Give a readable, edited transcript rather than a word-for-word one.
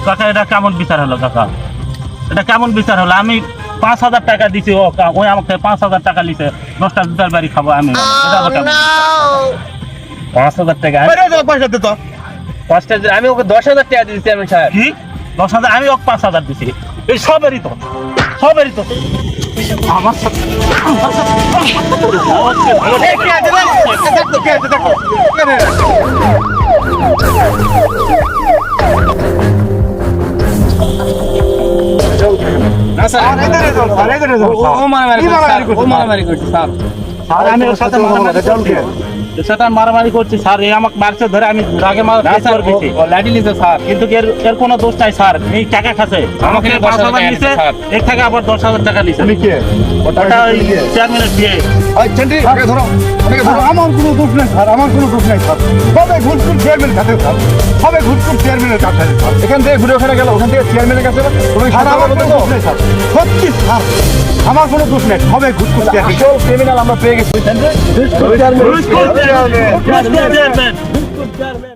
কাকা এটা কেমন বিচার হলো কাকা? এটা কেমন বিচার হলো? আমি 5,000 টাকা দিছি, ওই আমাকে 5,000 টাকা নিছে, 10টা জুতার বাড়ি খাবো আমি। এটা আবার কেমন? 5,000 টাকা আমি ওকে 10,000 টাকা দিয়েছি আমি স্যার। কি 10,000? আমি ওকে 5,000 দিছি। এই সবেরই তো আমার সাথে না স্যার, ও মারামারি করছে স্যার। আমি ওর সাথে মারামারি করছি স্যার। এই আমাকে মারছে ধরে, আমি রাগে লাঠি নিতে স্যার, কিন্তু এর কোনো দোষ নাই স্যার। এই টাকা খাচ্ছে আমাকে 5,000 নিছে, এর থেকে আবার 10,000 টাকা নিছে। ওটা ওই চেয়ারম্যানের বিয়ে। আমার কোনো দোষ নেই স্যার, আমার কোনো দোষ নেই স্যার। সবে ঘুরপুর চেয়ারম্যানের কাছে স্যার, সবে ঘুরপুর চেয়ারম্যানের কাছে স্যার। এখান থেকে ঘুরে ওখানে গেল, ওখান থেকে চেয়ারম্যানের কাছে। আমার কোনো দোষ নেই স্যার, সত্যি স্যার, আমার কোনো দোষ নেই। সবে ঘুরপুর ক্রিমিনাল আমরা পেয়ে গেছি। চেয়ারম্যান